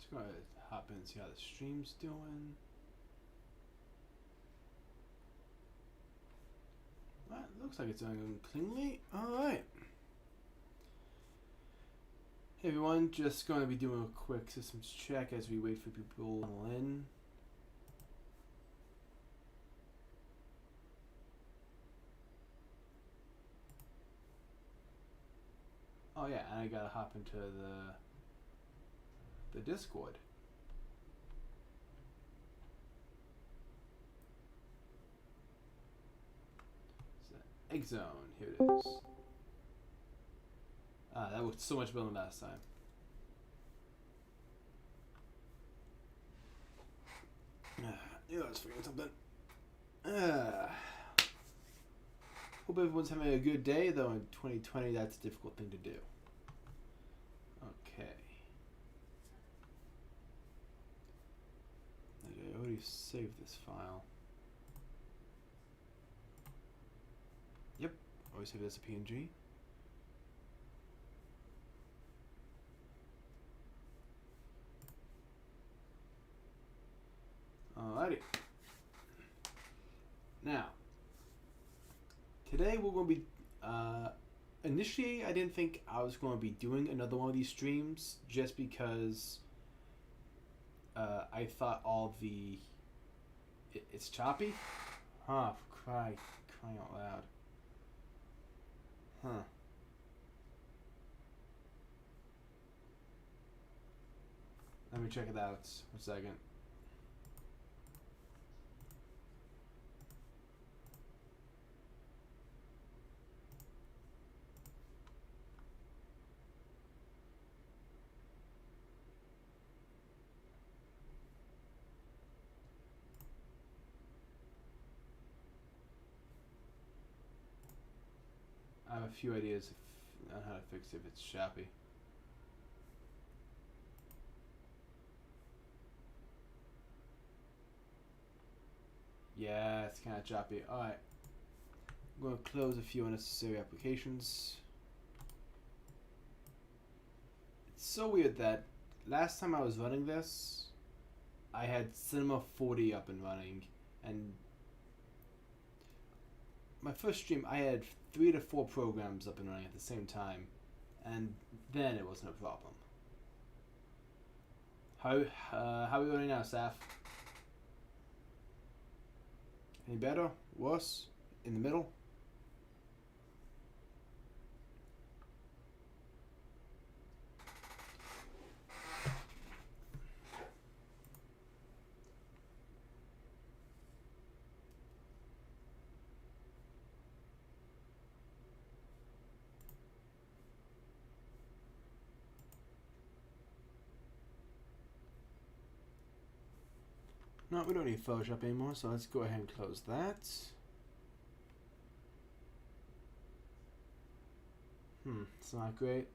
Just gonna hop in and see how the stream's doing. Well, looks like it's doing cleanly. Alright. Hey everyone, just going to be doing a quick systems check as we wait for people to funnel in. Oh yeah, and I gotta hop into the Discord. So, Egg Zone, here it is. Ah, that worked so much better than last time. I was forgetting something. Hope everyone's having a good day, though in 2020 that's a difficult thing to do. Okay. I already saved this file. Yep, always save it as a PNG. Alrighty. Now, today we're going to be, initially I didn't think I was going to be doing another one of these streams just because I thought all the, it's choppy? Huh, crying out loud. Huh. Let me check it out for a second. I have a few ideas on how to fix it if it's choppy. Yeah, it's kind of choppy. Alright. I'm going to close a few unnecessary applications. It's so weird that last time I was running this, I had Cinema 40 up and running, and my first stream I had 3 to 4 programs up and running at the same time, and then it wasn't a problem. How are we running now, Saf? Any better? Worse? In the middle? No, we don't need Photoshop anymore, so let's go ahead and close that. It's not great.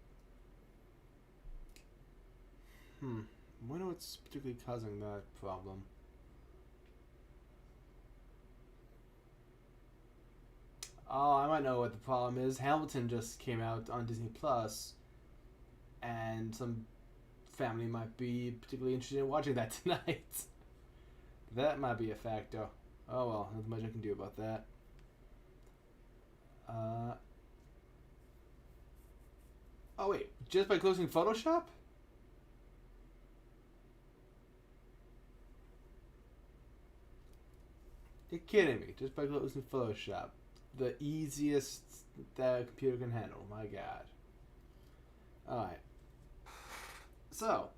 I wonder what's particularly causing that problem. Oh, I might know what the problem is. Hamilton just came out on Disney Plus, and some family might be particularly interested in watching that tonight. That might be a factor. Oh well, not much I can do about that. Oh wait, just by closing Photoshop? You're kidding me. Just by closing Photoshop. The easiest that a computer can handle. My god. Alright. So,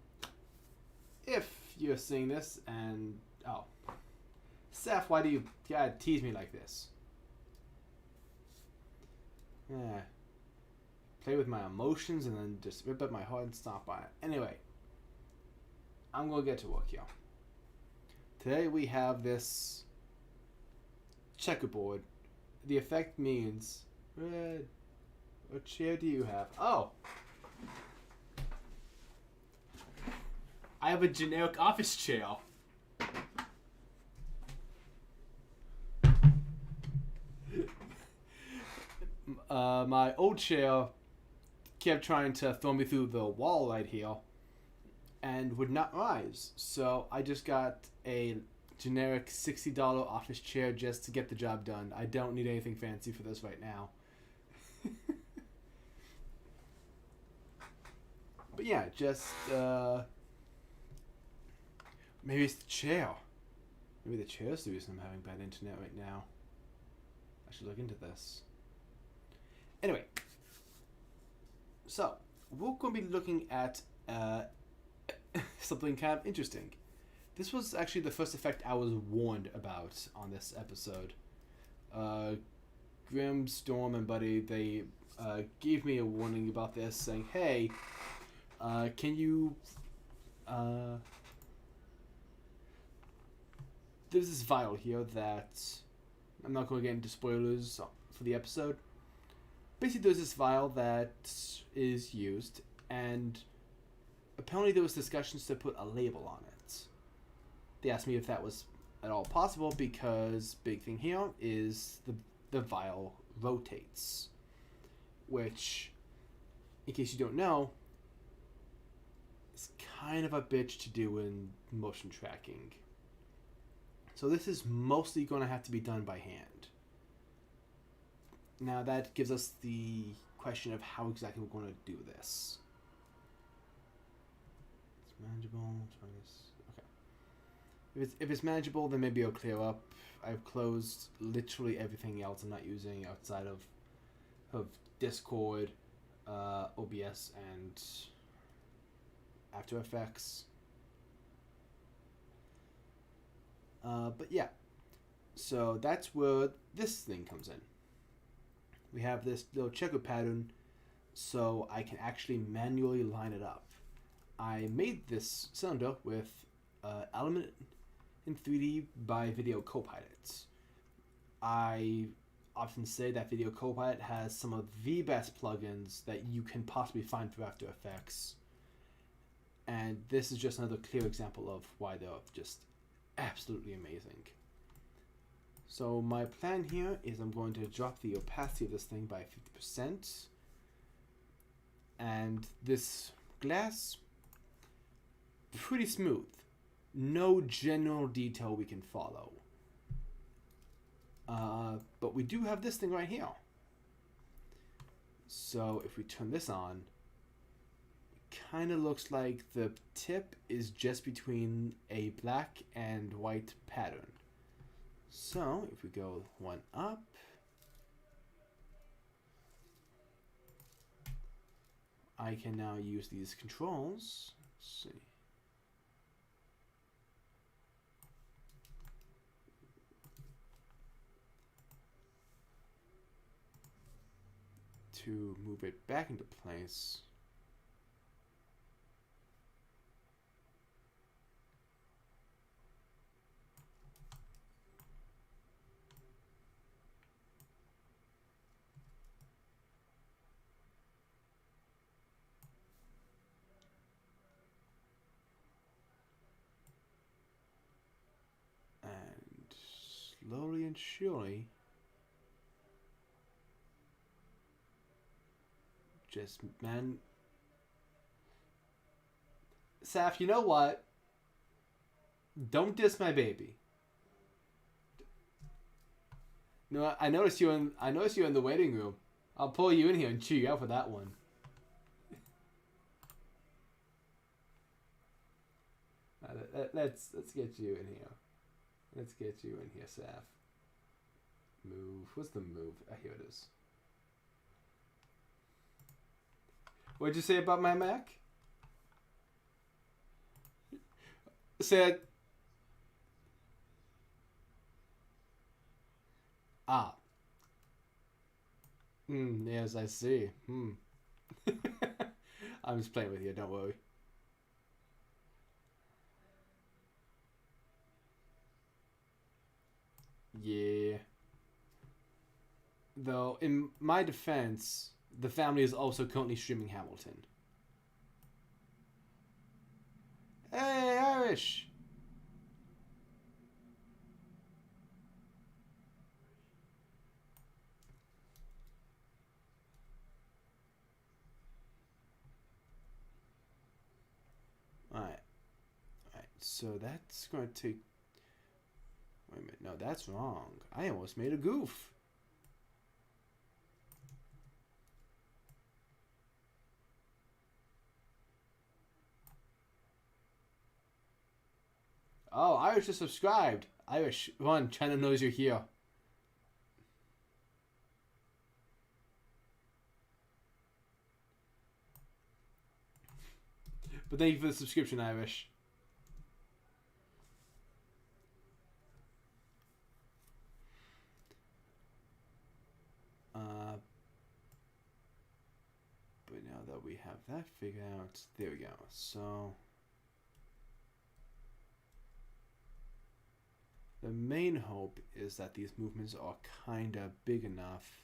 if you're seeing this and... Oh. Seth, why do you gotta tease me like this? Yeah. Play with my emotions and then just rip up my heart and stomp on it. Anyway. I'm gonna get to work here. Today we have this checkerboard. The effect means... What chair do you have? Oh! I have a generic office chair. My old chair kept trying to throw me through the wall right here. and would not rise. So I just got a generic $60 office chair just to get the job done. I don't need anything fancy for this right now. But yeah, just maybe it's the chair. Maybe the chair's the reason I'm having bad internet right now. I should look into this. Anyway, so we're going to be looking at something kind of interesting. This was actually the first effect I was warned about on this episode. Grim, Storm, and Buddy, they gave me a warning about this, saying, hey, can you... there's this vial here that... I'm not going to get into spoilers for the episode. Basically, there's this vial that is used, and apparently there was discussions to put a label on it. They asked me if that was at all possible, because big thing here is the vial rotates, which, in case you don't know, is kind of a bitch to do in motion tracking. So this is mostly going to have to be done by hand. Now that gives us the question of how exactly we're going to do this. It's manageable. Try this. Okay. If it's manageable, then maybe it'll clear up. I've closed literally everything else I'm not using outside of Discord, OBS, and After Effects. But yeah, so that's where this thing comes in. We have this little checker pattern, so I can actually manually line it up. I made this cylinder with Element in 3D by Video Copilot. I often say that Video Copilot has some of the best plugins that you can possibly find for After Effects, and this is just another clear example of why they're just absolutely amazing. So my plan here is I'm going to drop the opacity of this thing by 50%, and this glass, pretty smooth. No general detail we can follow. But we do have this thing right here. So if we turn this on, it kind of looks like the tip is just between a black and white pattern. So if we go one up, I can now use these controls. Let's see. To move it back into place. And slowly and surely, just, man. Saf, you know what? Don't diss my baby. No, I noticed you in the waiting room. I'll pull you in here and chew you out for that one. Let's get you in here. Let's get you in here, Saf. Move. What's the move? Here it is. What'd you say about my Mac? Said. Ah. Yes, I see. I'm just playing with you, don't worry. Yeah. Though, in my defense, the family is also currently streaming Hamilton. Hey, Irish! Alright. So that's going to take... Wait a minute. No, that's wrong. I almost made a goof. Oh, Irish just subscribed. Irish, one, China knows you're here. But thank you for the subscription, Irish. But now that we have that figured out, there we go. So the main hope is that these movements are kind of big enough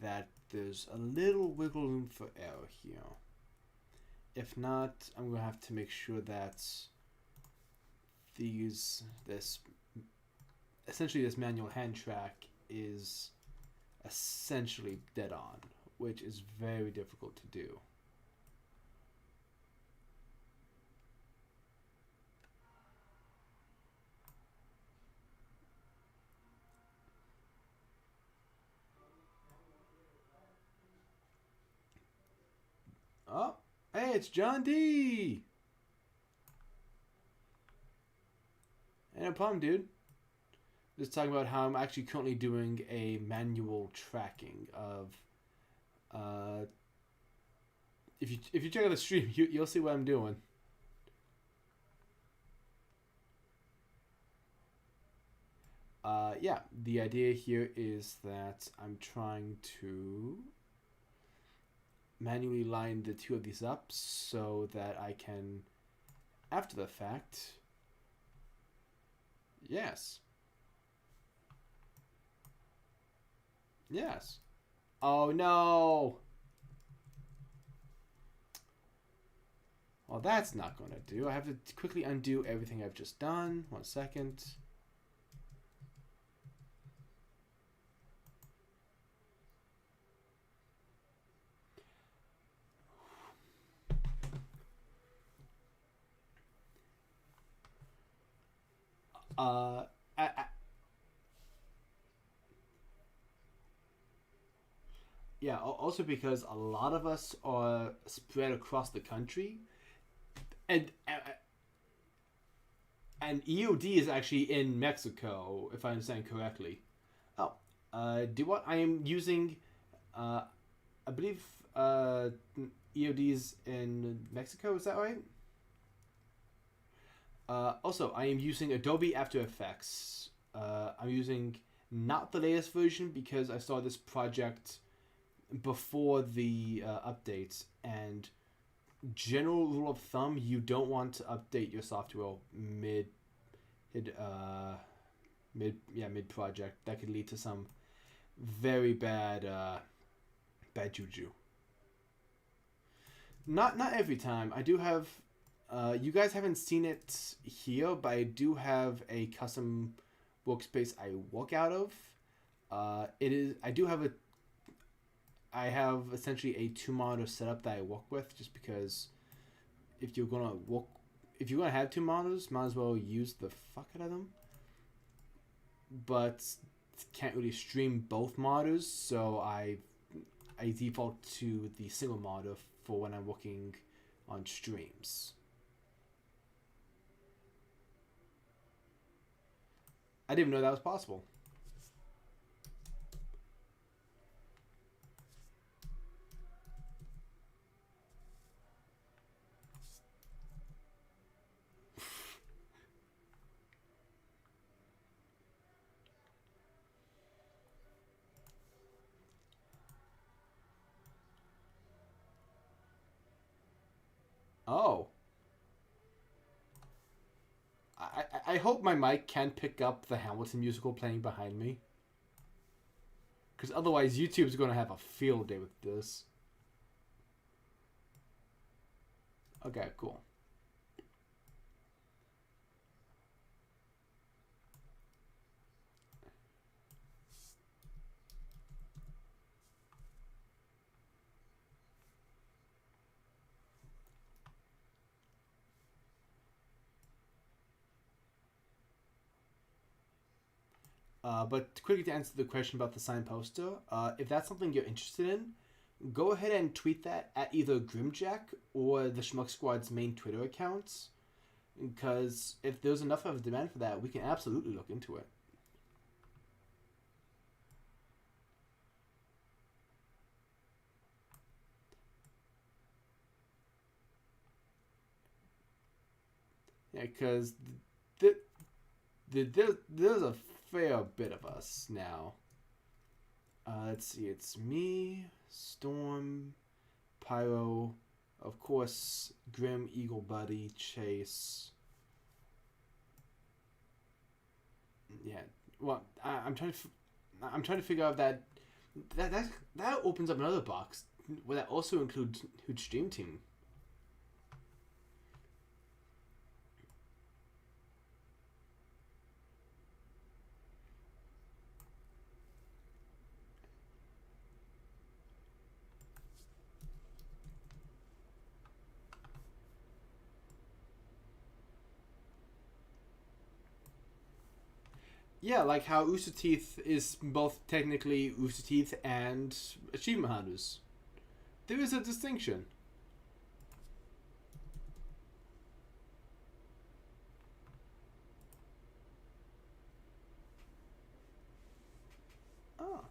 that there's a little wiggle room for error here. If not, I'm going to have to make sure that essentially this manual hand track is essentially dead on, which is very difficult to do. Oh, hey, it's John D. Ain't no problem, dude. Just talking about how I'm actually currently doing a manual tracking of. If you check out the stream, you'll see what I'm doing. Yeah, the idea here is that I'm trying to manually line the two of these up so that I can, after the fact, yes. Yes. Oh no! Well, that's not going to do. I have to quickly undo everything I've just done. 1 second. Yeah, also because a lot of us are spread across the country, and EOD is actually in Mexico, if I understand correctly. Oh, do what I am using, I believe EOD's in Mexico. Is that right? Also, I am using Adobe After Effects. I'm using not the latest version because I started this project before the updates, and general rule of thumb, you don't want to update your software mid project. That could lead to some very bad juju. Not every time. I do have you guys haven't seen it here, but I do have a custom workspace I work out of. I have essentially a 2-monitor setup that I work with, just because if you're gonna have 2 monitors, might as well use the fuck out of them. But can't really stream both monitors, so I default to the single monitor for when I'm working on streams. I didn't even know that was possible. Oh. I hope my mic can pick up the Hamilton musical playing behind me. Because otherwise YouTube's going to have a field day with this. Okay, cool. But quickly to answer the question about the signed poster, if that's something you're interested in, go ahead and tweet that at either Grimjack or the Schmuck Squad's main Twitter accounts. Because if there's enough of a demand for that, we can absolutely look into it. Yeah, because there's a fair bit of us now. Let's see, it's me, Storm, Pyro, of course, Grim, Eagle Buddy, Chase. Yeah, well, I'm trying to figure out that opens up another box. Where that also includes Huge Dream Team. Yeah, like how Rooster Teeth is both technically Rooster Teeth and Achievement Hunters. There is a distinction. Oh.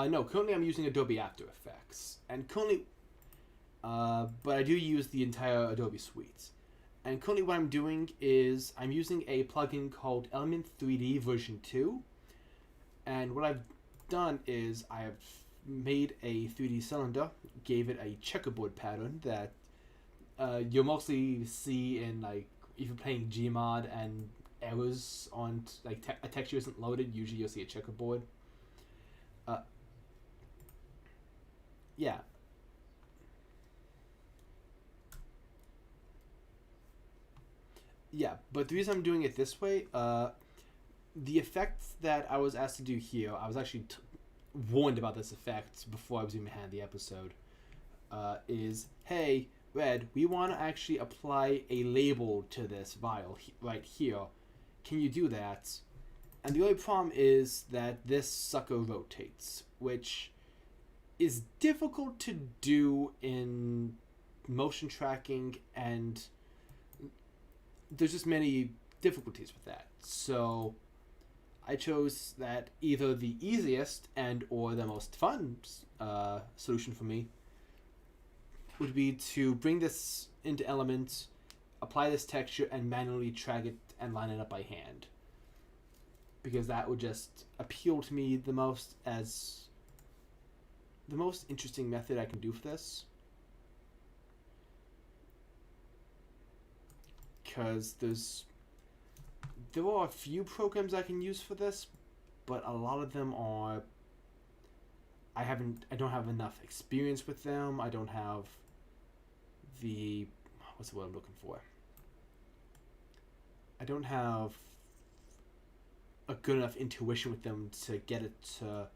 No, currently I'm using Adobe After Effects. And currently... but I do use the entire Adobe suite. And currently what I'm doing is I'm using a plugin called Element 3D version 2. And what I've done is I have made a 3D cylinder, gave it a checkerboard pattern that you'll mostly see in like if you're playing Gmod and errors on like a texture isn't loaded. Usually you'll see a checkerboard. Yeah. Yeah, but the reason I'm doing it this way, the effect that I was asked to do here, I was actually warned about this effect before I was even handed the episode, is, hey, Red, we want to actually apply a label to this vial right here. Can you do that? And the only problem is that this sucker rotates, which is difficult to do in motion tracking, and there's just many difficulties with that. So I chose that either the easiest and or the most fun solution for me would be to bring this into Element, apply this texture, and manually track it and line it up by hand. Because that would just appeal to me the most as the most interesting method I can do for this. Because there are a few programs I can use for this, but a lot of them are I don't have enough experience with them. I don't have what's the word I'm looking for? I don't have a good enough intuition with them to get it to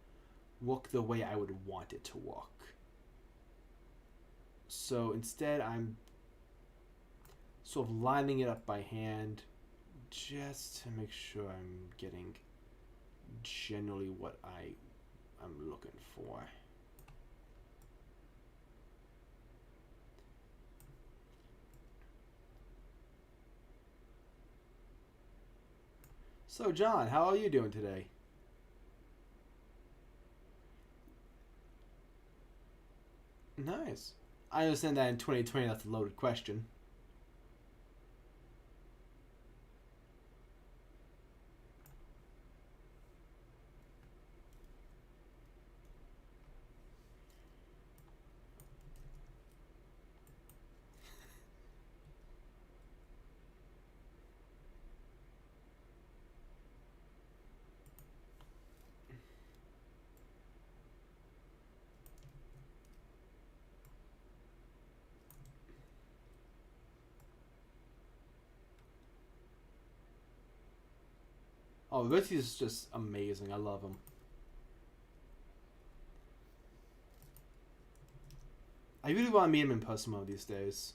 work the way I would want it to work. So instead I'm sort of lining it up by hand just to make sure I'm getting generally what I'm looking for. So John, how are you doing today? Nice. I understand that in 2020 that's a loaded question. Oh, Ritzy is just amazing. I love him. I really want to meet him in person one of these days.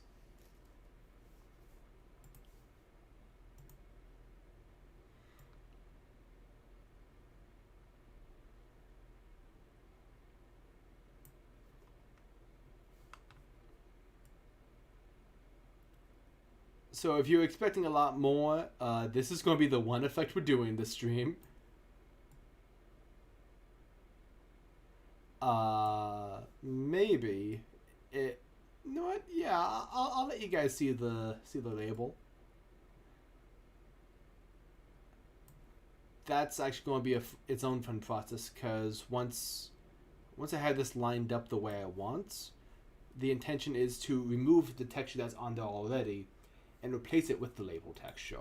So if you're expecting a lot more, this is going to be the one effect we're doing this stream. Maybe it. You know what? Yeah, I'll let you guys see the label. That's actually going to be its own fun process because once I have this lined up the way I want, the intention is to remove the texture that's on there already and replace it with the label texture.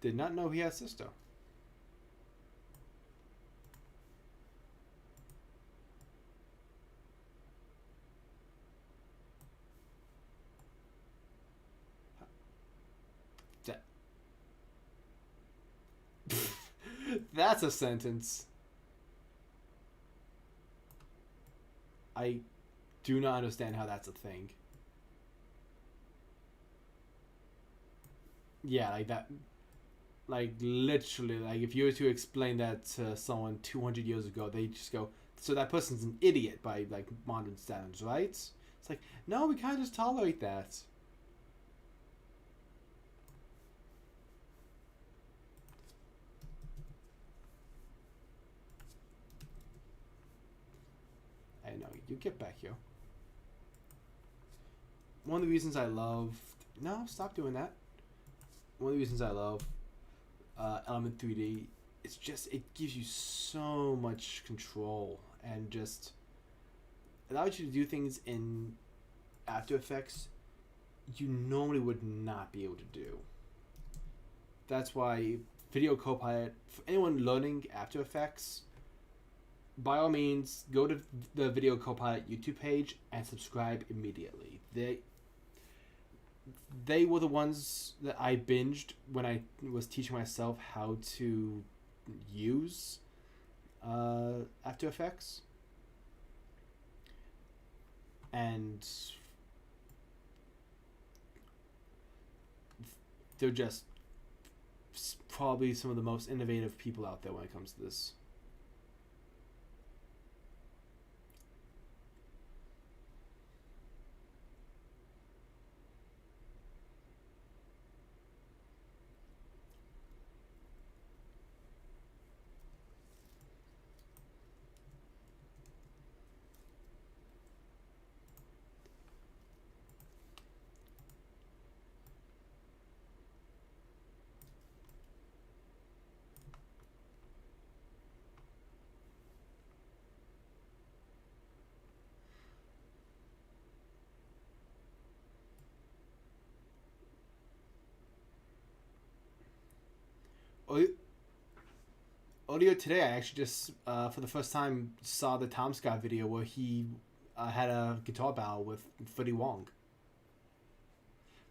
Did not know he had a sister. That's a sentence. I do not understand how that's a thing. Yeah, like that. Like literally, like if you were to explain that to someone 200 years ago, they just go, "So that person's an idiot by like modern standards, right?" It's like, no, we can't just tolerate that. I know, you get back here. One of the reasons I love no, stop doing that. One of the reasons I love Element 3D, it's just it gives you so much control and just allows you to do things in After Effects you normally would not be able to do. That's why Video Copilot, for anyone learning After Effects, by all means, go to the Video Copilot YouTube page and subscribe immediately. They were the ones that I binged when I was teaching myself how to use After Effects. And they're just probably some of the most innovative people out there when it comes to this. Earlier today, I actually just, for the first time, saw the Tom Scott video where he had a guitar battle with Freddie Wong.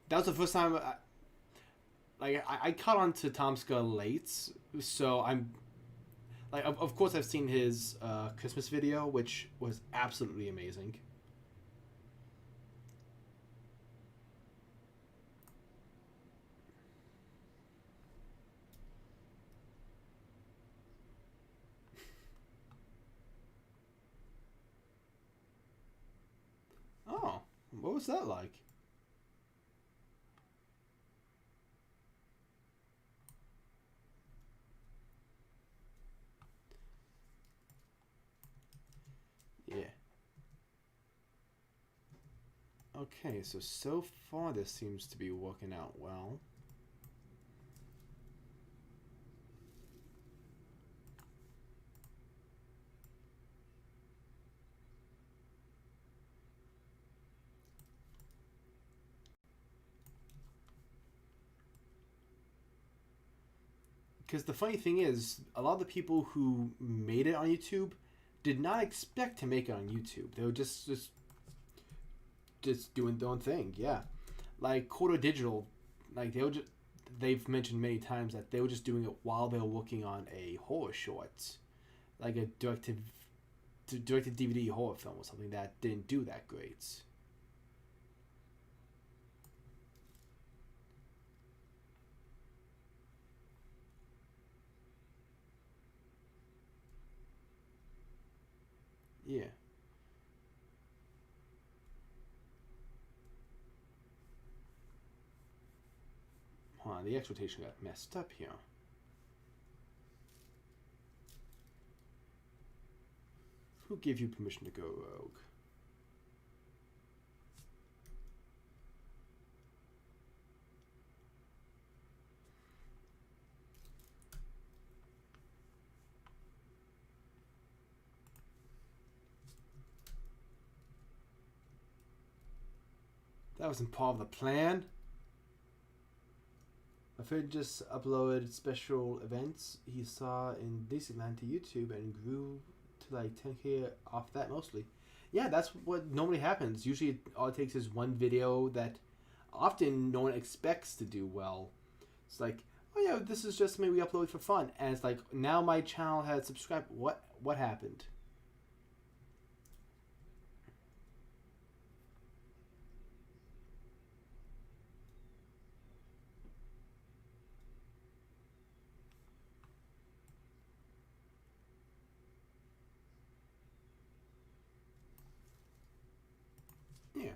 That was the first time. I caught on to Tom Scott late, so I'm like, of course, I've seen his Christmas video, which was absolutely amazing. Oh, what was that like? Yeah. Okay, so far this seems to be working out well. Because the funny thing is, a lot of the people who made it on YouTube did not expect to make it on YouTube. They were just doing their own thing. Yeah, like Quarter Digital, like they've mentioned many times that they were just doing it while they were working on a horror short, like a directed DVD horror film or something that didn't do that great. Yeah. Hold on, the exploitation got messed up here. Who gave you permission to go rogue? That wasn't part of the plan. My friend just uploaded special events he saw in Disneyland to YouTube and grew to like 10K off that mostly. Yeah, that's what normally happens. Usually all it takes is one video that often no one expects to do well. It's like, oh yeah, this is just something we upload for fun. And it's like, now my channel has subscribed. What happened? Yeah.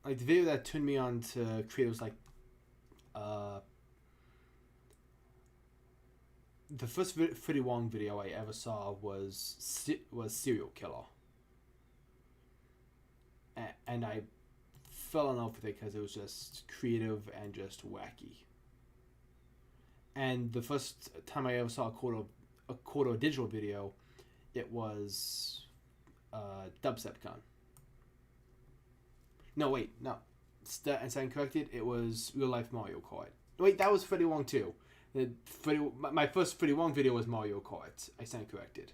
Like the video that turned me on to creators like the first Freddie Wong video I ever saw was Serial Killer, and I fell in love with it because it was just creative and just wacky. And the first time I ever saw a quarter digital video, it was Dubstep No, wait, no. And stand corrected. It was Real Life Mario Kart. Wait, that was Freddie Wong too. My first Freddie Wong video was Mario Kart. I stand corrected.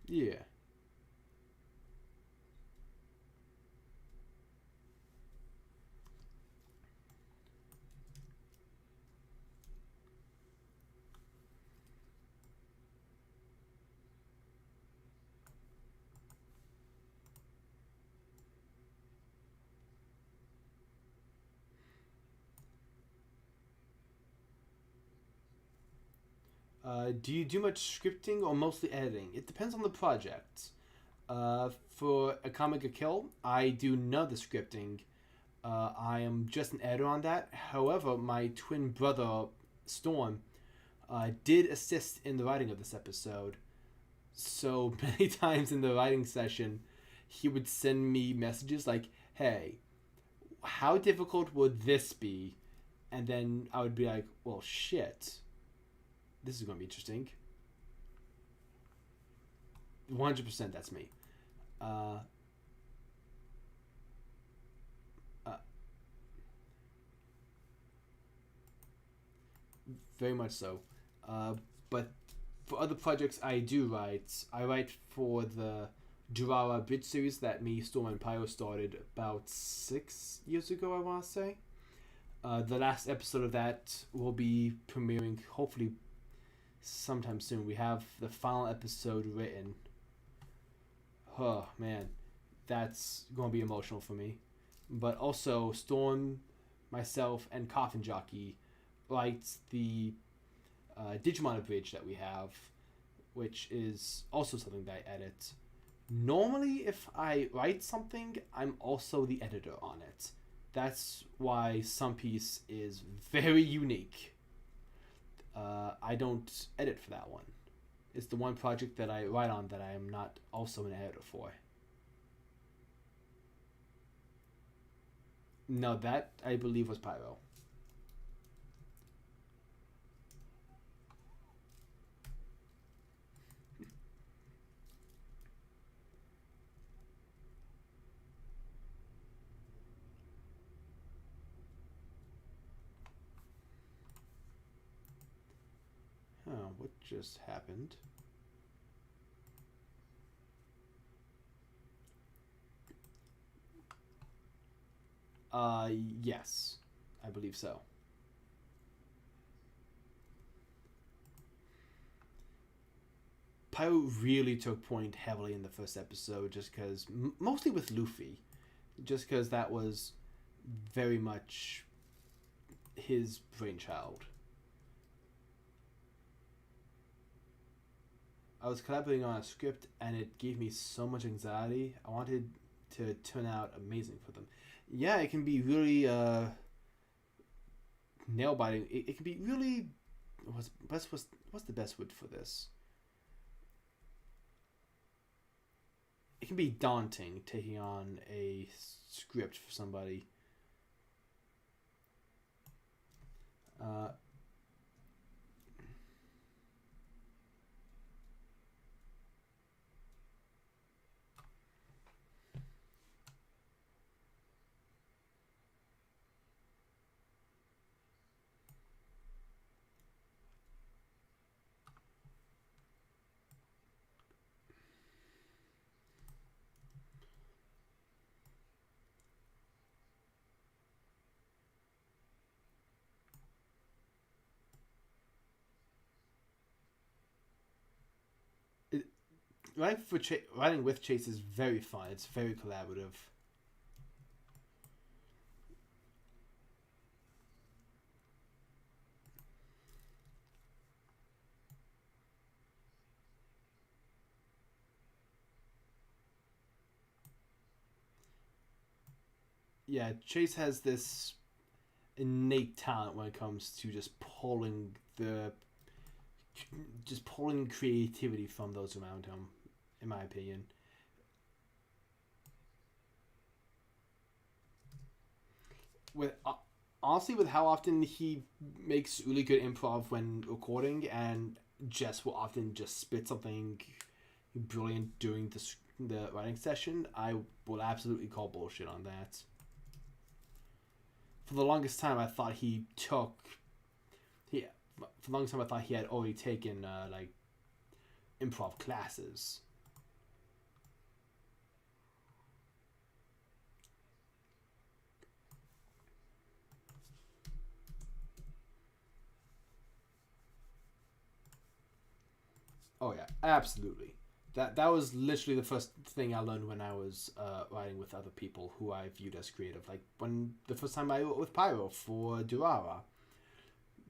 Yeah. Do you do much scripting or mostly editing? It depends on the project. For Akame Kill, I do none of the scripting. I am just an editor on that. However, my twin brother, Storm, did assist in the writing of this episode. So many times in the writing session, he would send me messages like, hey, how difficult would this be? And then I would be like, well, shit. This is going to be interesting. 100% that's me. Uh, uh, very much so. But for other projects I do write, I write for the Durara Abridged series that me, Storm, and Pyro started about 6 years ago, I want to say. The last episode of that will be premiering hopefully sometime soon. We have the final episode written. Oh man, that's going to be emotional for me. But also, Storm, myself, and Coffin Jockey writes the Digimon Abridged that we have, which is also something that I edit. Normally, if I write something, I'm also the editor on it. That's why Sun Piece is very unique. I don't edit for that one. It's the one project that I write on that I am not also an editor for. No, that I believe was Pyro. Huh, what just happened? Yes. I believe so. Pyro really took point heavily in the first episode, just because, mostly with Luffy, just because that was very much his brainchild. I was collaborating on a script and it gave me so much anxiety. I wanted to turn out amazing for them. Yeah, it can be really nail biting. It can be really what's the best word for this? It can be daunting taking on a script for somebody. Writing with Chase is very fun. It's very collaborative. Yeah, Chase has this innate talent when it comes to just pulling creativity from those around him, in my opinion. With honestly, with how often he makes really good improv when recording, and Jess will often just spit something brilliant during the writing session, I will absolutely call bullshit on that. For the longest time, I thought for the longest time I thought he had already taken like improv classes. Oh yeah, absolutely. That was literally the first thing I learned when I was writing with other people who I viewed as creative. Like when the first time I wrote with Pyro for Durara,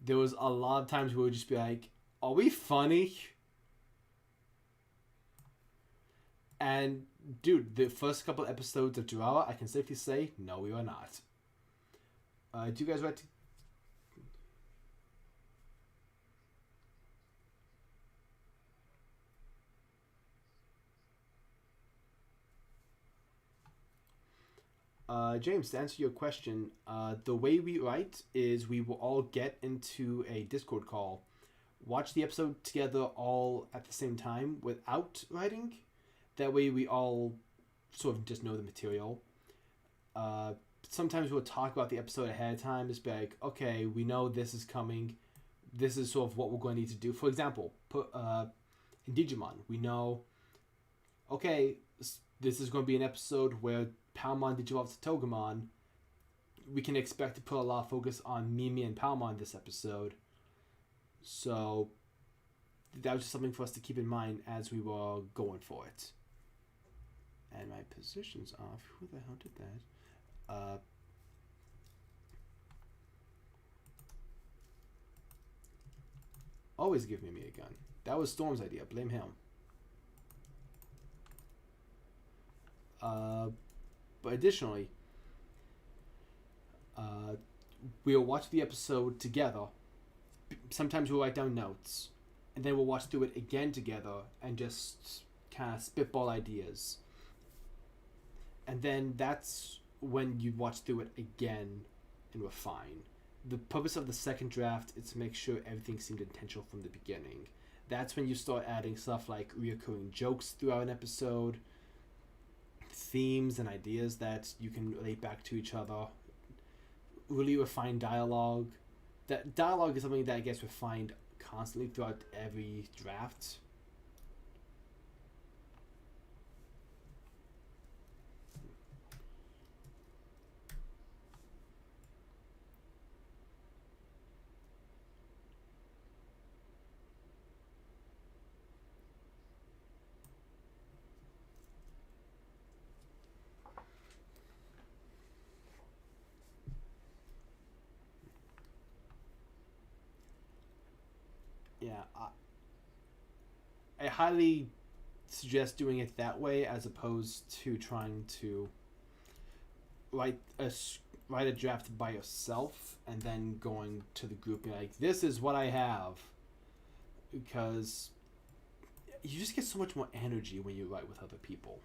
there was a lot of times we would just be like, "Are we funny?" And dude, the first couple episodes of Durara, I can safely say, no, we were not. Do you guys write? James, to answer your question, the way we write is we will all get into a Discord call, watch the episode together all at the same time without writing. That way we all sort of just know the material. Uh, Sometimes we'll talk about the episode ahead of time. Just be like, okay, we know this is coming. This is sort of what we're going to need to do. For example, in Digimon, we know, okay, this is going to be an episode where Palmon digivolves to Togemon. We can expect to put a lot of focus on Mimi and Palmon this episode. So that was just something for us to keep in mind as we were going for it. And my position's off. Who the hell did that? Always give me a gun. That was Storm's idea. Blame him. But additionally, we'll watch the episode together. Sometimes we'll write down notes, and then we'll watch through it again together and just kind of spitball ideas. And then that's when you watch through it again and refine. The purpose of the second draft is to make sure everything seemed intentional from the beginning. That's when you start adding stuff like reoccurring jokes throughout an episode, themes and ideas that you can relate back to each other, really refined dialogue. That dialogue is something that gets refined constantly throughout every draft. I highly suggest doing it that way as opposed to trying to write a draft by yourself and then going to the group and like, this is what I have, because you just get so much more energy when you write with other people.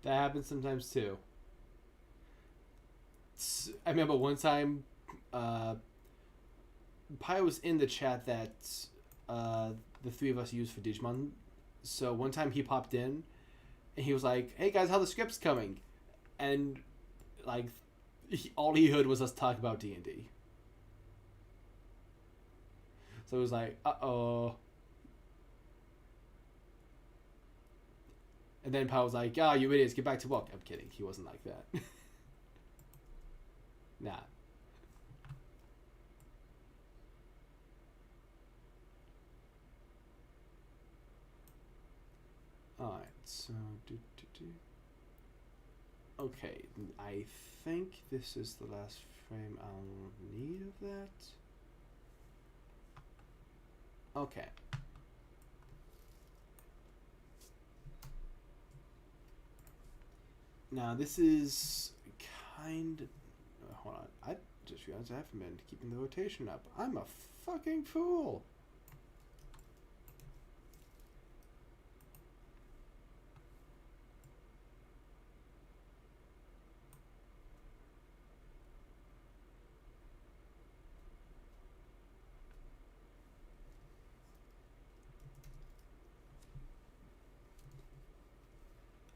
That happens sometimes too. I remember one time, Pi was in the chat that the three of us used for Digimon. So one time he popped in, and he was like, "Hey guys, how the script's coming?" And like, all he heard was us talk about D&D. So it was like, uh-oh. And then Pi was like, "Ah, you idiots, get back to work." I'm kidding. He wasn't like that. Nah. Alright, so... Okay, I think this is the last frame I'll need of that. Okay. Now this is kind of... hold on. I just realized I haven't been keeping the rotation up. I'm a fucking fool!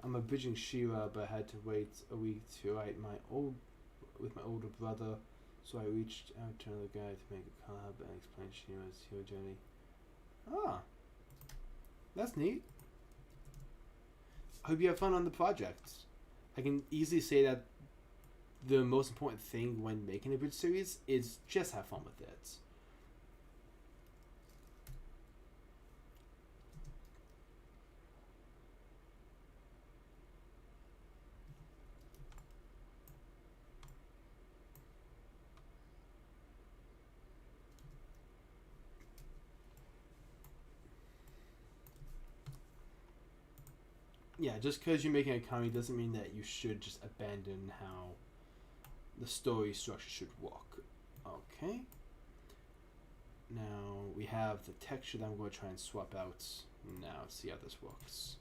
I'm abridging Shira, but I had to wait a week to write with my older brother, so I reached out to another guy to make a collab and explain Shira's hero journey. Ah, that's neat. I hope you have fun on the project. I can easily say that the most important thing when making a bridge series is just have fun with it. Yeah, just because you're making a comedy doesn't mean that you should just abandon how the story structure should work. Okay. Now we have the texture that I'm going to try and swap out. Now let's see how this works.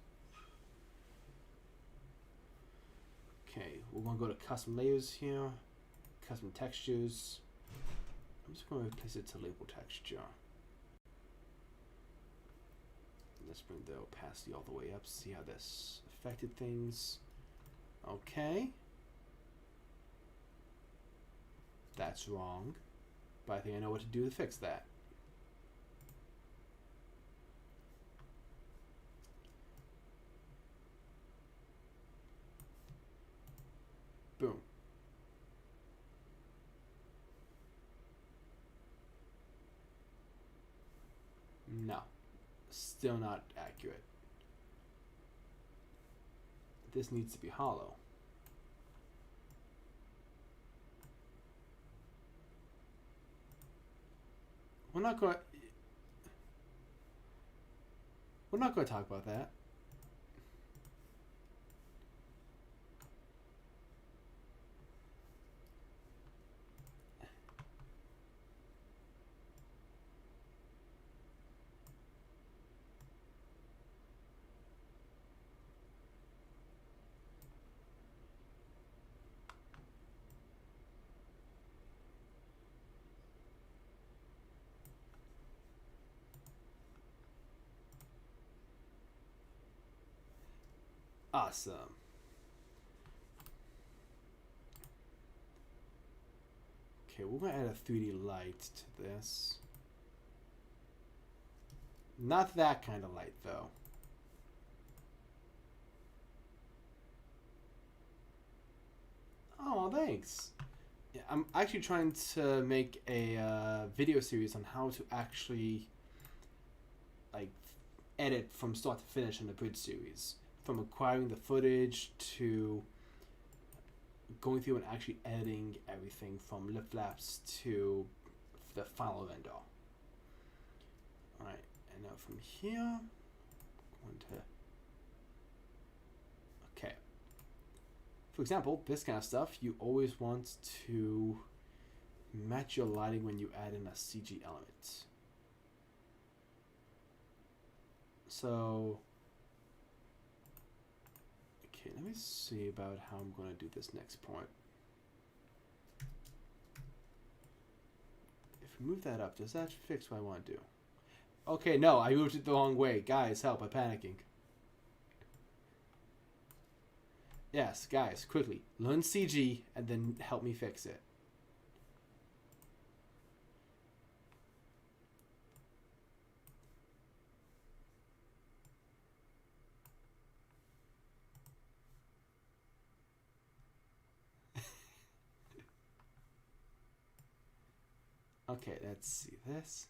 Okay, we're going to go to custom layers here, custom textures. I'm just going to replace it to label texture. Let's bring the opacity all the way up, see how this affected things. Okay. That's wrong, but I think I know what to do to fix that. Boom. No. Still not accurate. This needs to be hollow. We're not going to talk about that. Awesome. Okay, we're gonna add a 3D light to this. Not that kind of light, though. Oh, thanks. Yeah, I'm actually trying to make a video series on how to actually like edit from start to finish in the Abridged series, from acquiring the footage to going through and actually editing everything from lip flaps to the final render. All right, and now from here, I'm going to. Okay. For example, this kind of stuff, you always want to match your lighting when you add in a CG element. So, okay, let me see about how I'm going to do this next point. If we move that up, does that fix what I want to do? Okay, no, I moved it the wrong way. Guys, help, I'm panicking. Yes, guys, quickly, learn CG and then help me fix it. Okay, let's see this.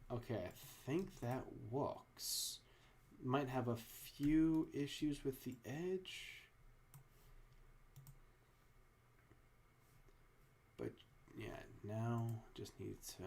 Okay, I think that works. Might have a few issues with the edge. But yeah, now just need to...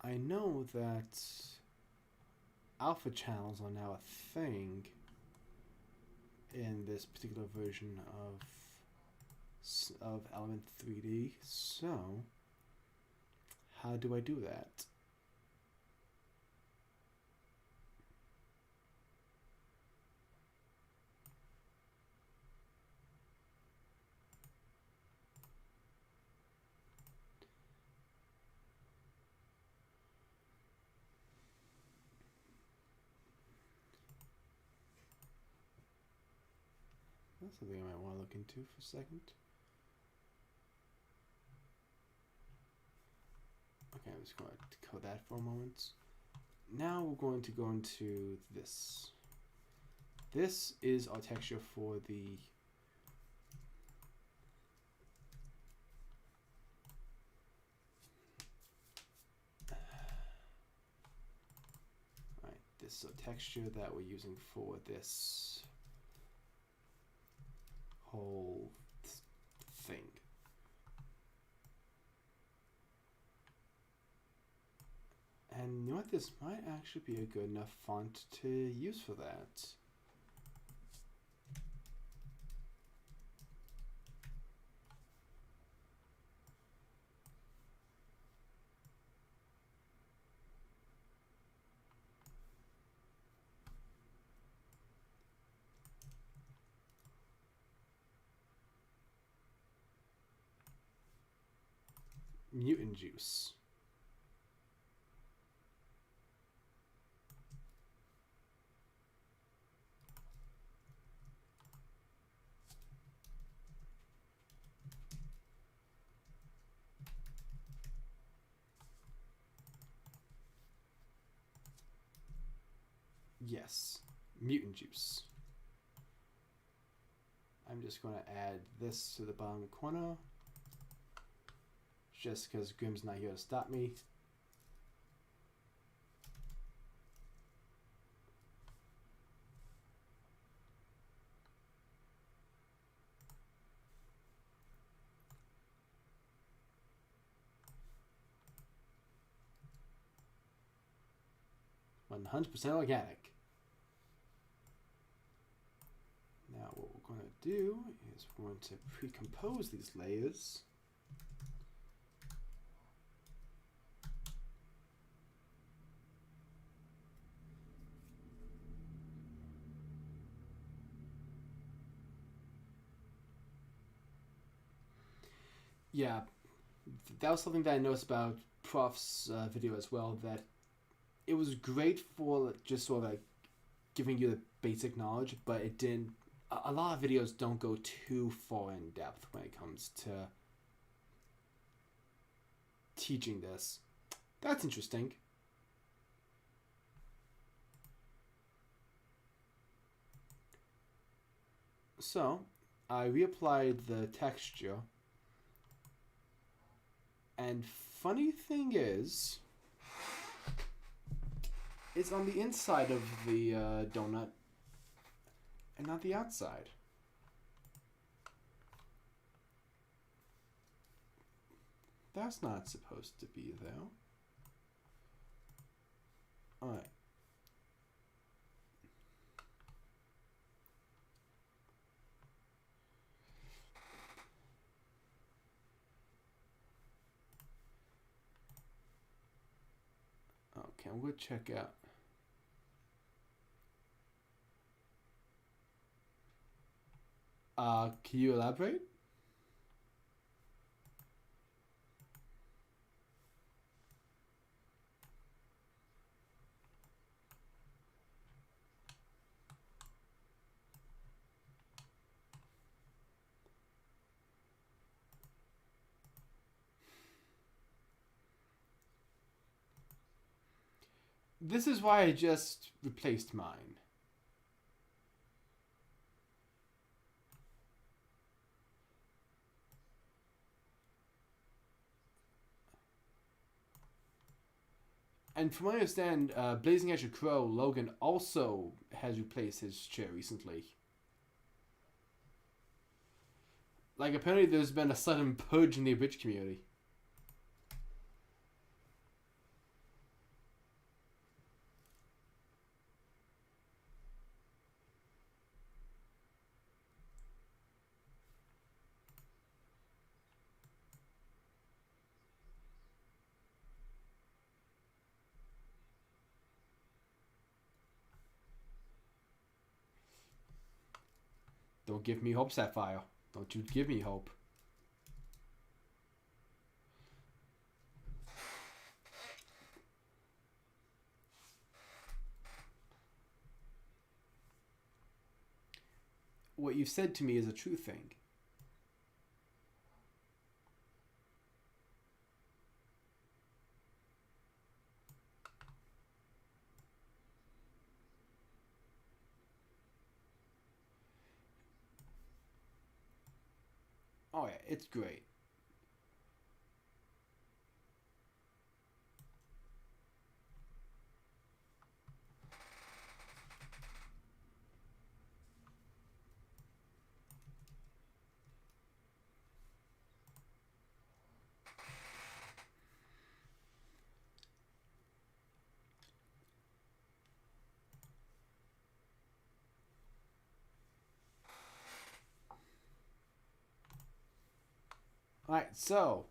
I know that alpha channels are now a thing in this particular version of Element 3D. So, how do I do that? That's something I might want to look into for a second. Okay, I'm just going to code that for a moment. Now we're going to go into this. This is our texture for the this is a texture that we're using for this whole thing. And you know what? This might actually be a good enough font to use for that. Mutant juice. Yes, mutant juice. I'm just going to add this to the bottom corner. Just because Grim's not here to stop me. $100% organic. Now what we're going to do is we're going to pre-compose these layers. Yeah, that was something that I noticed about Prof's video as well, that it was great for just sort of like giving you the basic knowledge, but it didn't. A lot of videos don't go too far in depth when it comes to teaching this. That's interesting. So, I reapplied the texture, and funny thing is, it's on the inside of the donut and not the outside. That's not supposed to be there. Alright. Okay, I'm going to check out. Can you elaborate? This is why I just replaced mine. And from what I understand, Blazing Edge of Crow, Logan also has replaced his chair recently. Like, apparently there's been a sudden purge in the Abridged community. Don't give me hope, Sapphire. Don't you give me hope. What you've said to me is a true thing. Oh yeah, it's great. Alright, so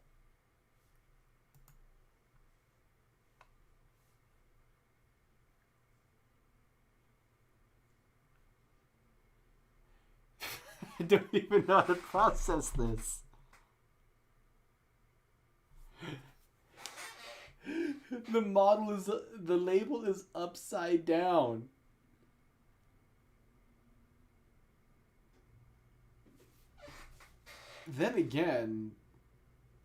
I don't even know how to process this. The label is upside down. Then again,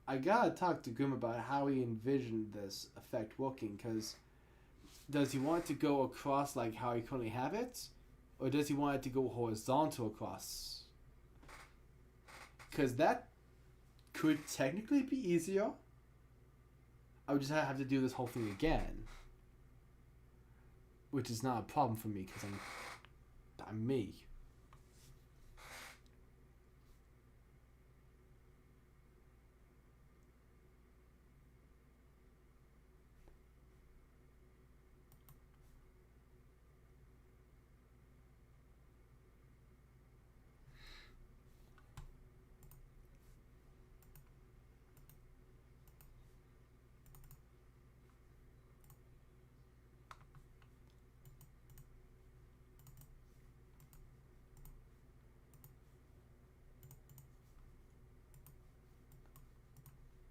I gotta talk to Grim about how he envisioned this effect working, because does he want it to go across like how he currently have it? Or does he want it to go horizontal across? Because that could technically be easier. I would just have to do this whole thing again. Which is not a problem for me because I'm me.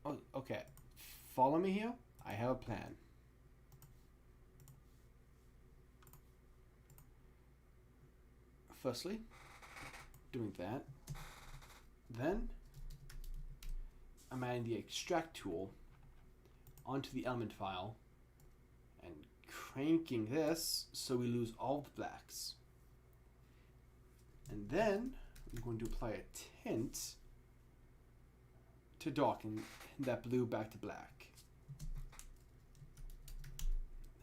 Oh, okay. Follow me here. I have a plan. Firstly, doing that. Then, I'm adding the extract tool onto the element file and cranking this so we lose all the blacks. And then, I'm going to apply a tint to darken that blue back to black.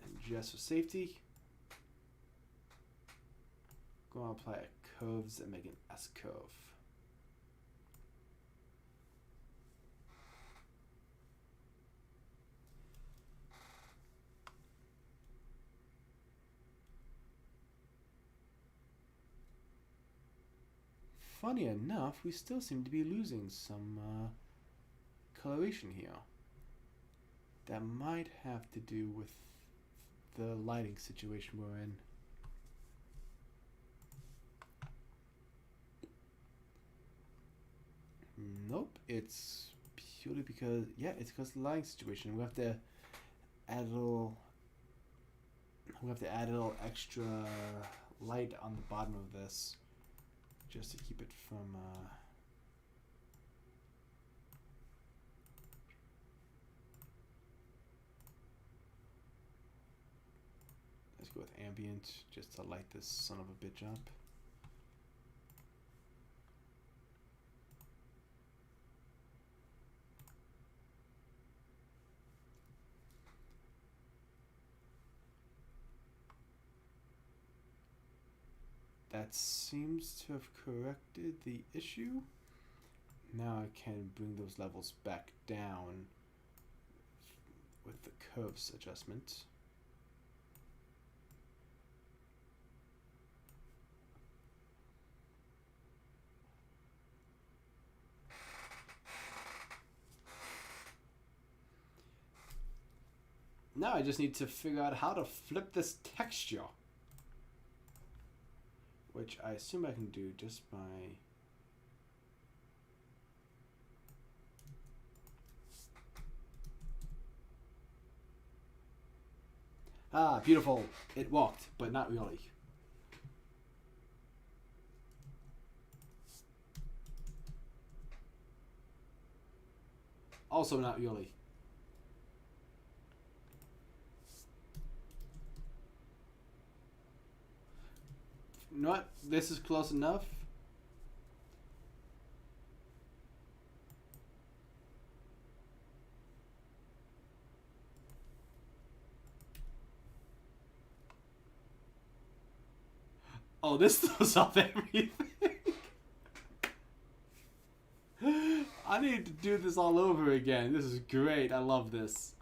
And just for safety, I'm going to apply curves and make an S curve. Funny enough, we still seem to be losing some coloration here. That might have to do with the lighting situation we're in. Nope, it's purely because, yeah, it's because of the lighting situation. We have to add a little extra light on the bottom of this just to keep it from let's go with ambient just to light this son of a bitch up. That seems to have corrected the issue. Now I can bring those levels back down with the curves adjustment. Now I just need to figure out how to flip this texture, which I assume I can do just by beautiful. It worked, but not really. Also not really. You know what? This is close enough. Oh, this throws off everything. I need to do this all over again. This is great. I love this.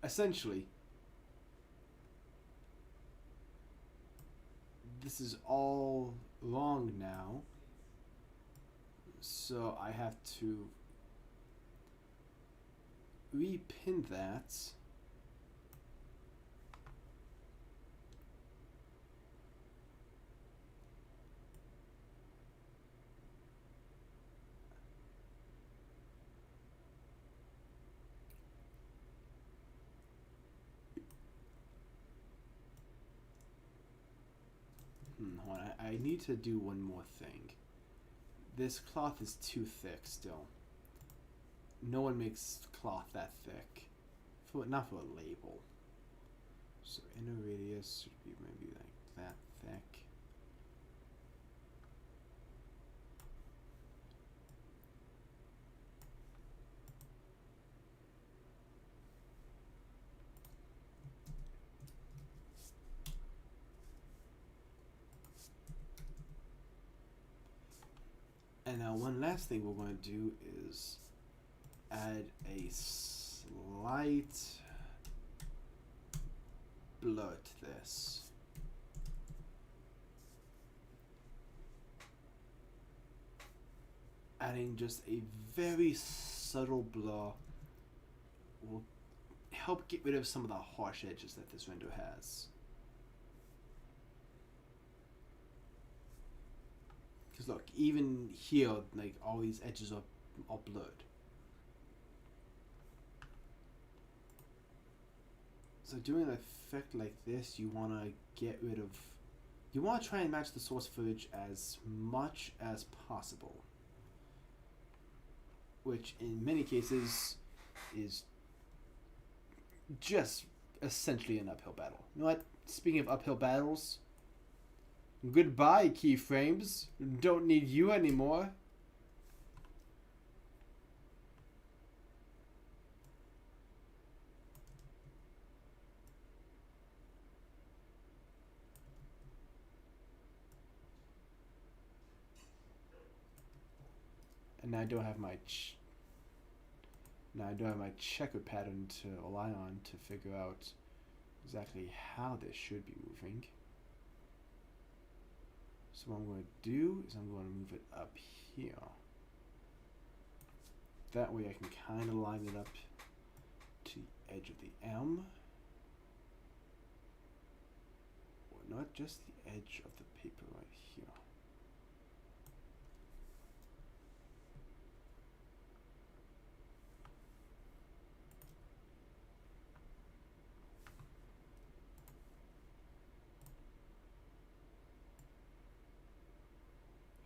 Essentially, this is all wrong now. So I have to repin that. Hold on, I need to do one more thing. This cloth is too thick still. No one makes cloth that thick. Not for a label. So inner radius should be maybe like that thick. And now one last thing we're going to do is add a slight blur to this. Adding just a very subtle blur will help get rid of some of the harsh edges that this render has. Because look, even here, like all these edges are blurred. So doing an effect like this, you want to get rid of, you want to try and match the source footage as much as possible. Which in many cases is just essentially an uphill battle. You know what? Speaking of uphill battles, goodbye keyframes. Don't need you anymore. And now I don't have my checker pattern to rely on to figure out exactly how this should be moving. So what I'm going to do is I'm going to move it up here. That way I can kind of line it up to the edge of the M. Or not just the edge of the paper right here.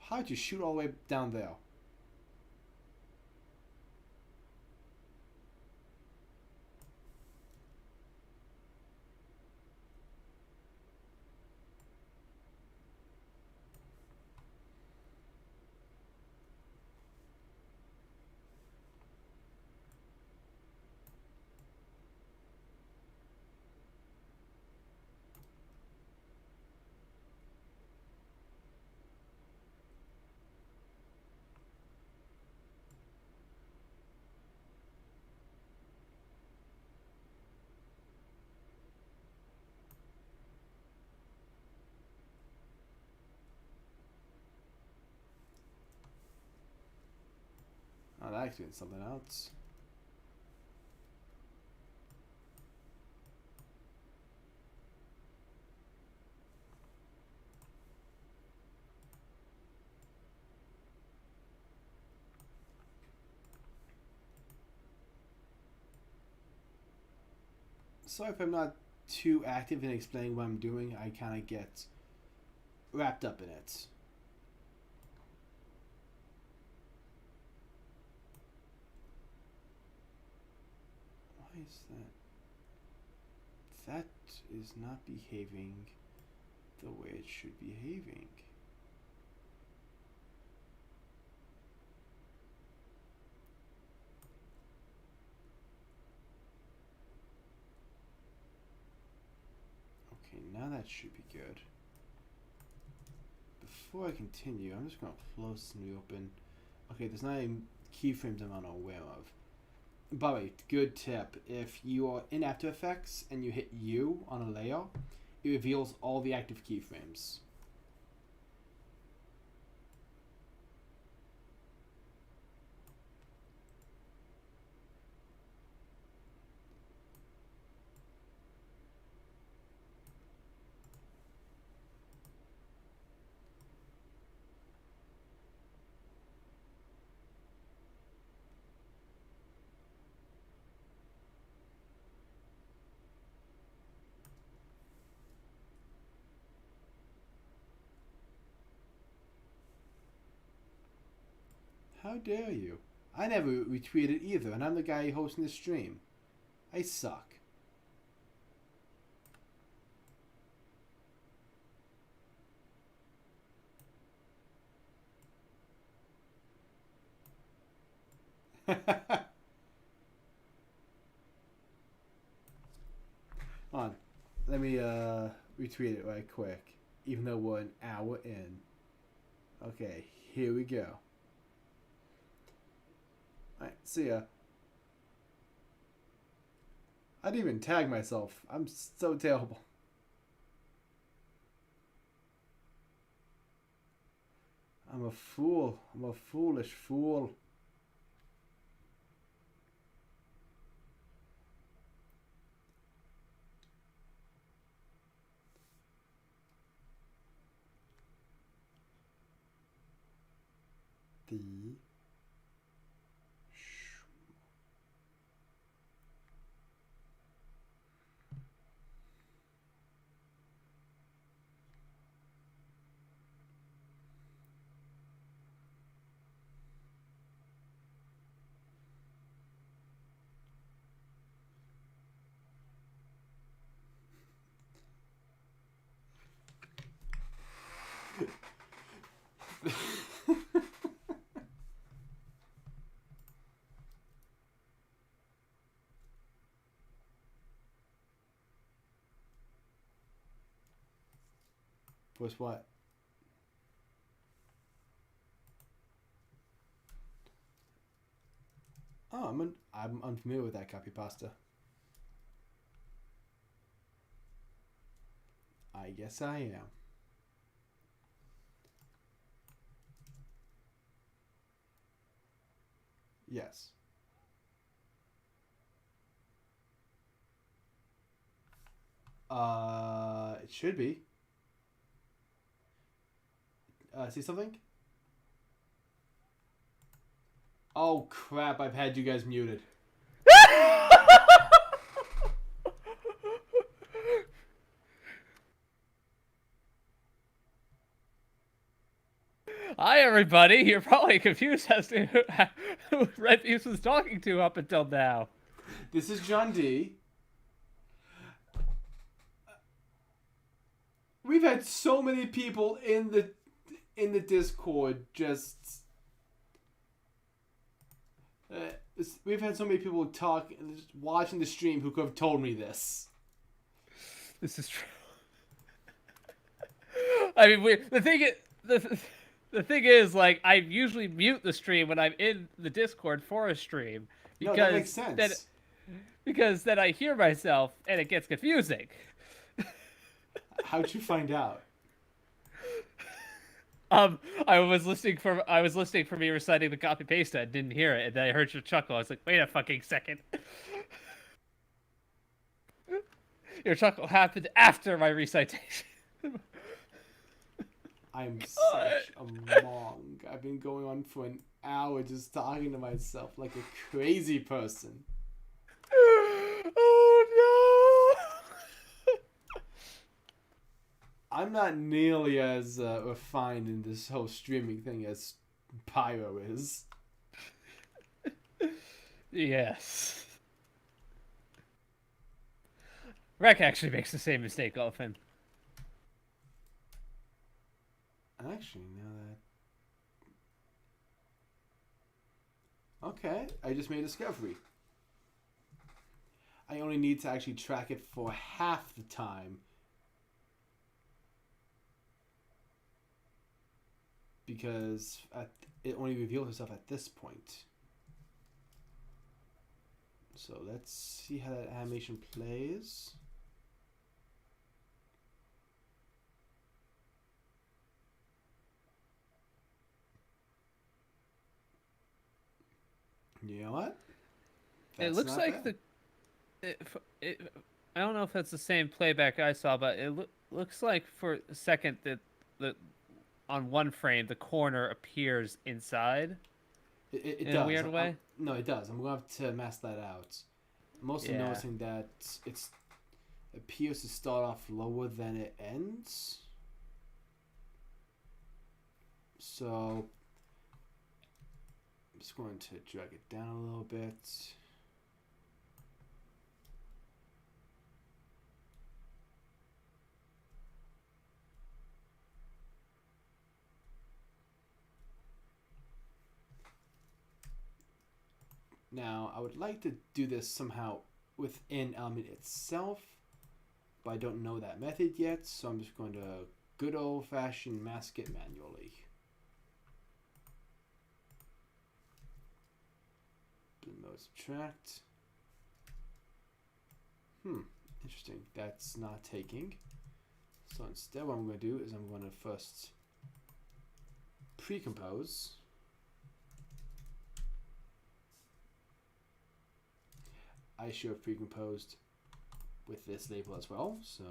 How'd you shoot all the way down there? Oh, that explains something else. Sorry if I'm not too active in explaining what I'm doing. I kind of get wrapped up in it. Why is that? That is not behaving the way it should be behaving. Okay, now that should be good. Before I continue, I'm just going to close this and reopen. Okay, there's not any keyframes I'm unaware of. By the way, good tip. If you are in After Effects and you hit U on a layer, it reveals all the active keyframes. How dare you? I never retweeted either, and I'm the guy hosting the stream. I suck. Hold on. Let me retweet it right quick. Even though we're an hour in. Okay, here we go. Alright, see ya. I didn't even tag myself. I'm so terrible. I'm a fool. I'm a foolish fool. The was what? Oh, I'm unfamiliar with that copy pasta. I guess I am. Yes. It should be. See something? Oh crap! I've had you guys muted. Hi, everybody. You're probably confused as to who Red Beast was talking to up until now. This is John D. We've had so many people in the Discord just. We've had so many people talk and just watching the stream who could have told me this. This is true. I mean, the thing is, like, I usually mute the stream when I'm in the Discord for a stream No, that makes sense. Because then I hear myself and it gets confusing. How'd you find out? I was listening for me reciting the copy paste and didn't hear it, and then I heard your chuckle. I was like, wait a fucking second. Your chuckle happened after my recitation. I'm such a monk. I've been going on for an hour just talking to myself like a crazy person. Oh no! I'm not nearly as refined in this whole streaming thing as Pyro is. Yes. Rek actually makes the same mistake often. Actually, now that... Okay, I just made a discovery. I only need to actually track it for half the time. Because it only reveals itself at this point. So let's see how that animation plays. You know what? It looks like bad. I don't know if that's the same playback I saw, but it looks like for a second that on one frame the corner appears inside. It in does. a weird way. No, it does. I'm gonna have to mask that out. I'm also noticing that it appears to start off lower than it ends. So I'm just going to drag it down a little bit. Now, I would like to do this somehow within Element itself, but I don't know that method yet, so I'm just going to good old-fashioned mask it manually. subtract. Interesting. That's not taking. So instead what I'm going to do is I'm going to first pre-compose. I should have pre-composed with this label as well, so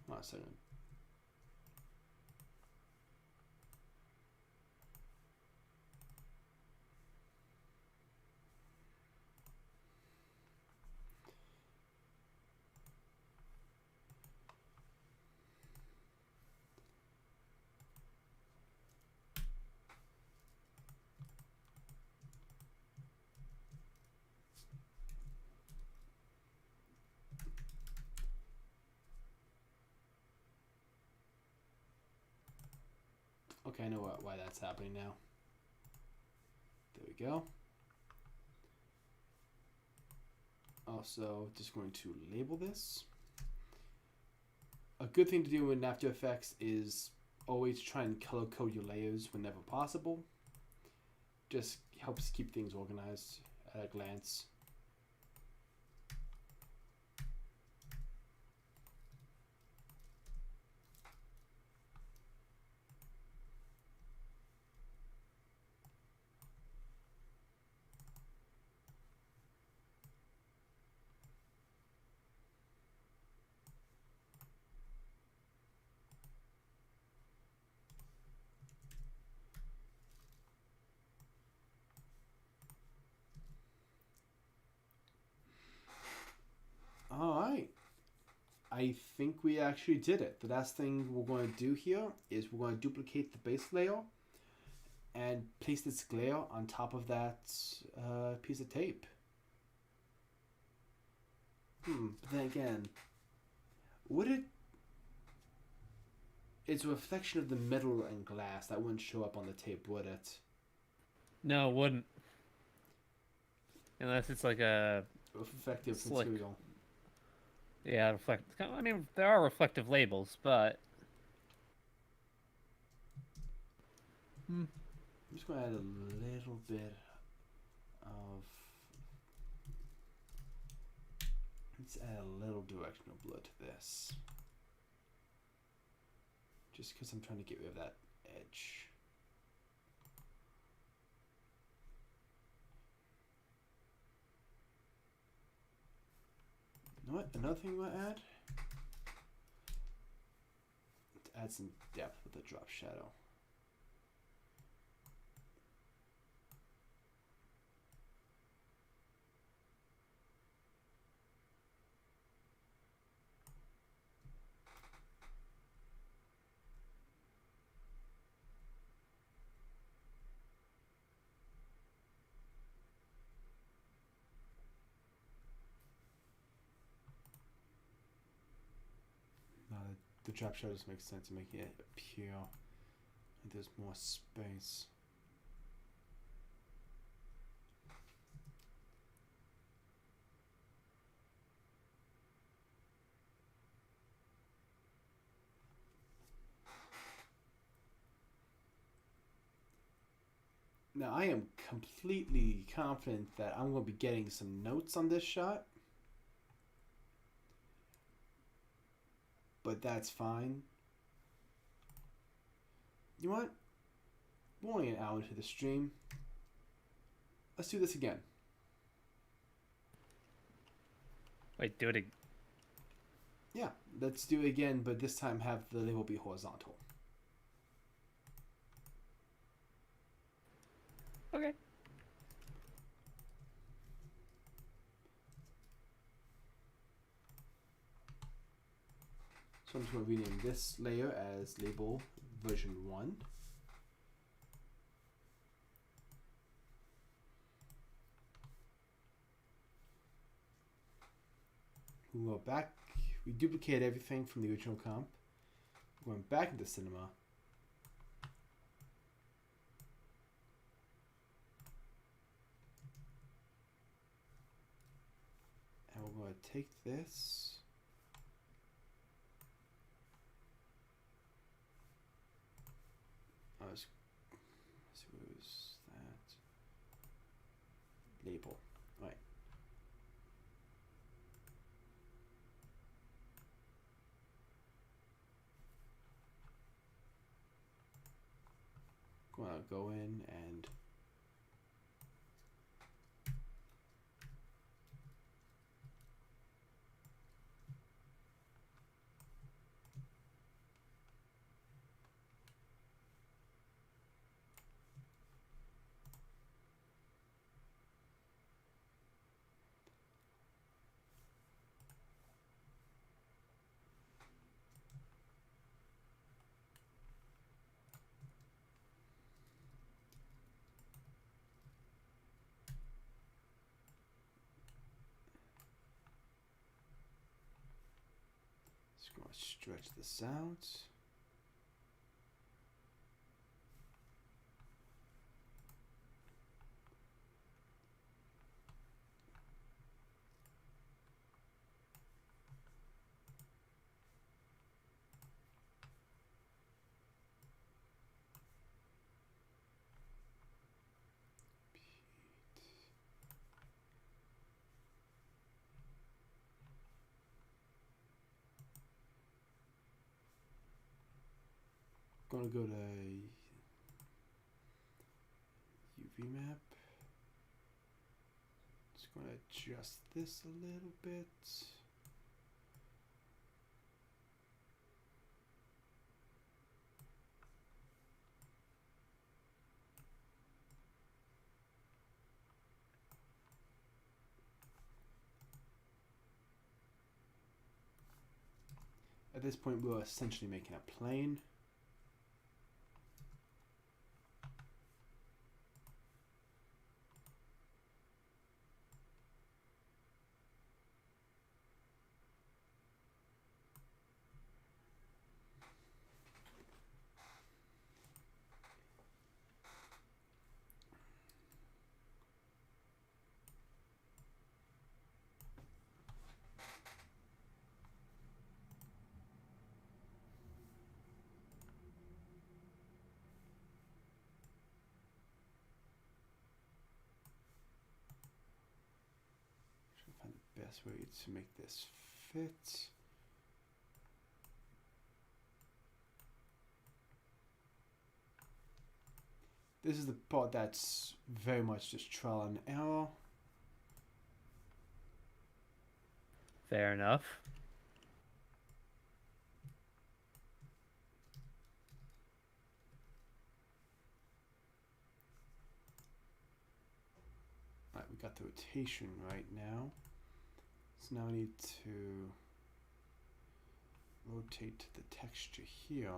hold on a second. Okay, I know why that's happening now. There we go. Also, just going to label this. A good thing to do in After Effects is always try and color code your layers whenever possible. Just helps keep things organized at a glance. Alright. I think we actually did it. The last thing we're going to do here is we're going to duplicate the base layer and place this glare on top of that piece of tape. But then again, would it... It's a reflection of the metal and glass. That wouldn't show up on the tape, would it? No, it wouldn't. Unless it's like a Reflective slick material. Yeah, reflect. I mean, there are reflective labels, but I'm just going to add a little bit of... Let's add a little directional blur to this. Just because I'm trying to get rid of that edge. You know what? Another thing we'll add? Let's add some depth with the drop shadow. The drop shadows make sense to make it appear like there's more space. Now I am completely confident that I'm going to be getting some notes on this shot. But that's fine. You know what? We're only an hour into the stream. Let's do this again. wait, do it again. Yeah, let's do it again, but this time have the label be horizontal. Okay. So I'm just going to rename this layer as label version 1. We go back, we duplicate everything from the original comp. We're going back into cinema. And we're going to take this label. Right. Gonna go in and just gonna stretch this out. Gonna go to UV map. Just gonna adjust this a little bit. At this point, we're essentially making a plane. Find the best way to make this fit. This is the part that's very much just trial and error. Fair enough. Right, we got the rotation right now. So now I need to rotate the texture here.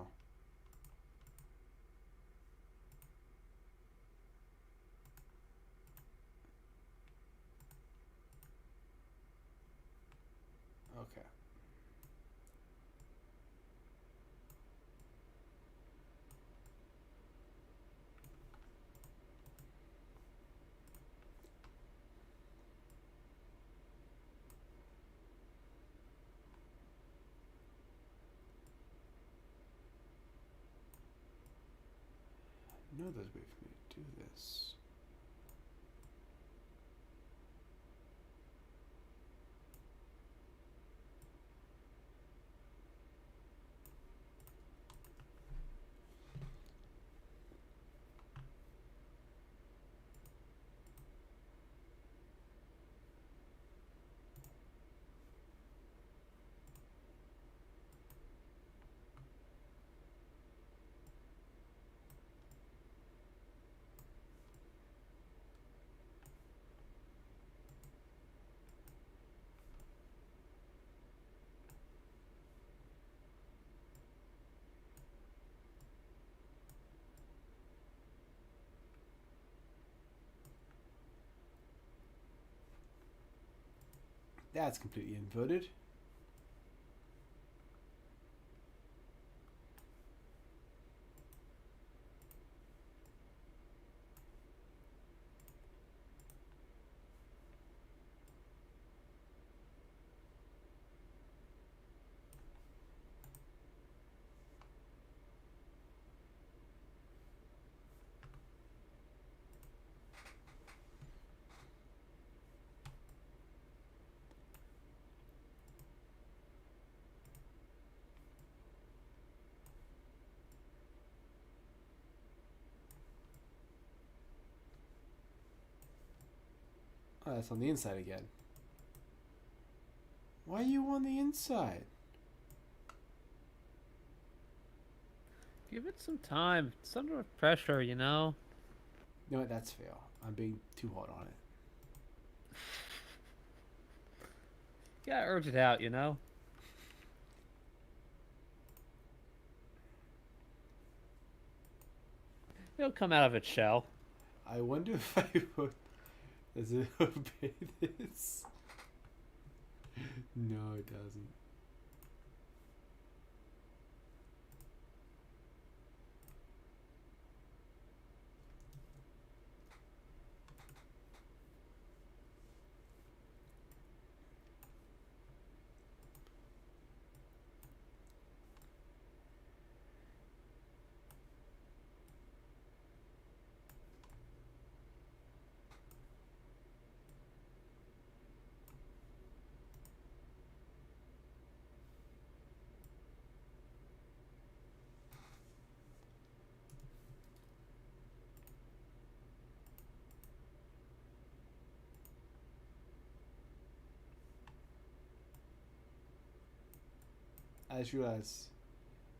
Okay. I know there's a way for me to do this. That's completely inverted. That's on the inside again. Why are you on the inside? Give it some time. It's under pressure, you know? You know what? That's fair. I'm being too hard on it. You gotta urge it out, you know? It'll come out of its shell. I wonder if I would. Does it obey this? No, it doesn't. I just realized.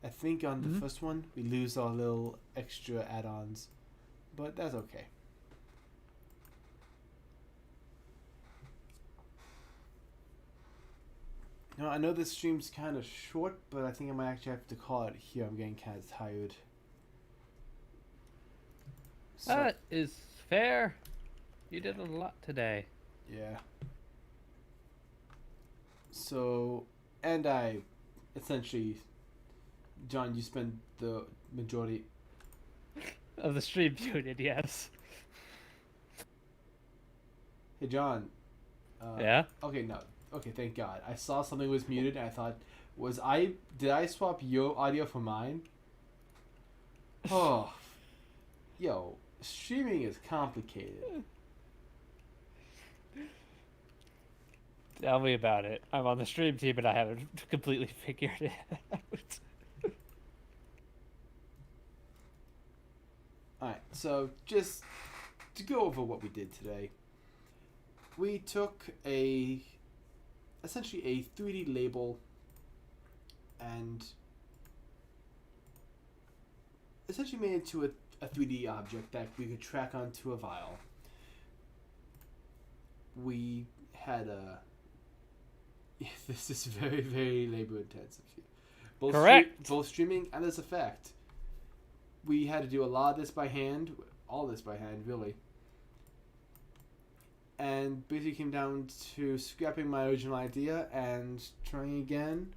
I think on the first one we lose our little extra add-ons, but that's okay. No, I know this stream's kind of short, but I think I might actually have to call it here. I'm getting kind of tired. So, That is fair. You did a lot today. yeah. So, and I essentially, John, you spend the majority. Of the stream unit, yes. Hey, John. Yeah? Okay, no. Okay, thank God. I saw something was muted and I thought, did I swap your audio for mine? Oh, yo, streaming is complicated. Tell me about it. I'm on the stream team and I haven't completely figured it out. Alright, so just to go over what we did today. We took essentially a 3D label and essentially made it into a 3D object that we could track onto a vial. We had this is very, very labor intensive. Correct. Both streaming and as a fact. We had to do a lot of this by hand, all this by hand, really. And basically came down to scrapping my original idea and trying again.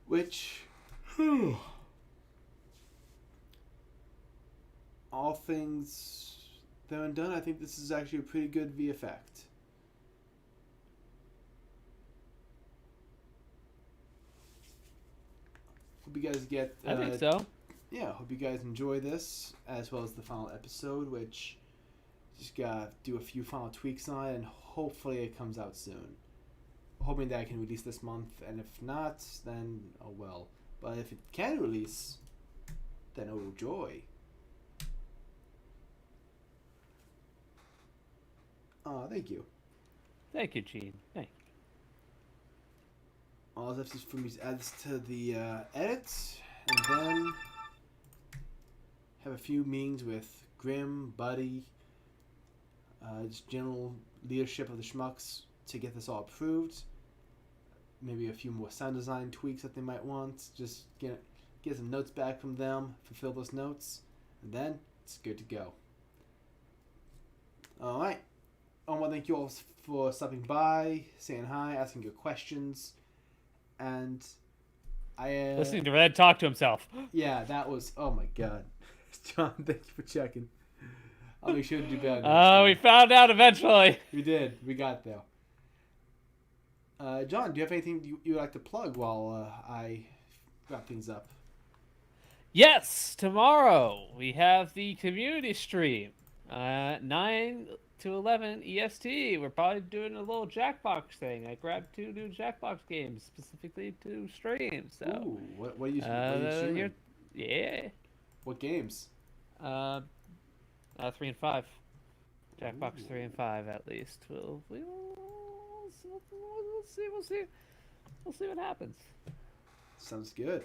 Which, all things done and done, I think this is actually a pretty good VFX. Hope you guys get. I think so. Yeah, hope you guys enjoy this as well as the final episode, which just gotta do a few final tweaks on it, and hopefully it comes out soon. Hoping that I can release this month, and if not, then oh well. But if it can release, then oh joy. Oh, thank you. Thank you, Gene. Thank you. All that's just for me to add this to the edits, and then have a few meetings with Grim, Buddy, just general leadership of the Schmucks to get this all approved. Maybe a few more sound design tweaks that they might want. Just get some notes back from them, fulfill those notes, and then it's good to go. Alright. I want to thank you all for stopping by, saying hi, asking your questions, and I... Listening to Red talk to himself. Yeah, that was... Oh my god. John, thank you for checking. I'll make sure to do better. We found out eventually. We did. We got there. John, do you have anything you would like to plug while I wrap things up? Yes, tomorrow we have the community stream. 9 to 11 EST. We're probably doing a little Jackbox thing. I grabbed 2 new Jackbox games specifically to stream. So, ooh, what are you streaming? yeah. What games? 3 and 5. Jackbox 3 and 5 at least. We'll see. We'll see what happens. Sounds good.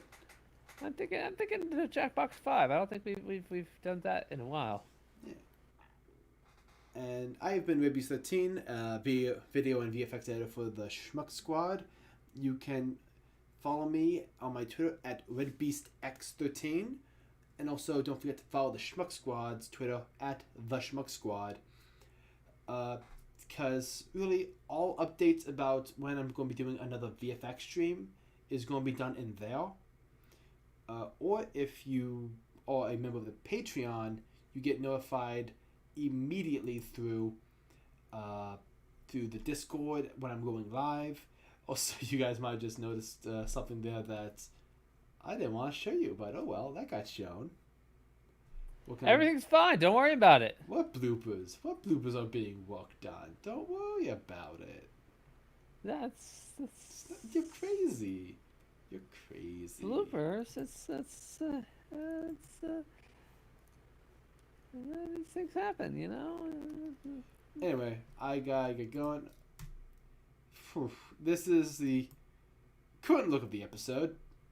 I'm thinking the Jackbox 5. I don't think we've done that in a while. Yeah. And I've been Rabies13, video and VFX editor for the Schmuck Squad. You can follow me on my Twitter at RedBeastX13. And also, don't forget to follow the Schmuck Squad's Twitter at The Schmuck Squad. Because really, all updates about when I'm going to be doing another VFX stream is going to be done in there. Or if you are a member of the Patreon, you get notified immediately through the Discord when I'm going live. Also, you guys might have just noticed something there that I didn't want to show you, but oh well, that got shown. Everything's fine. Don't worry about it. What bloopers? What bloopers are being worked on? Don't worry about it. That's You're crazy. You're crazy. bloopers. These things happen, you know. Anyway, I gotta get going. This is the current look of the episode.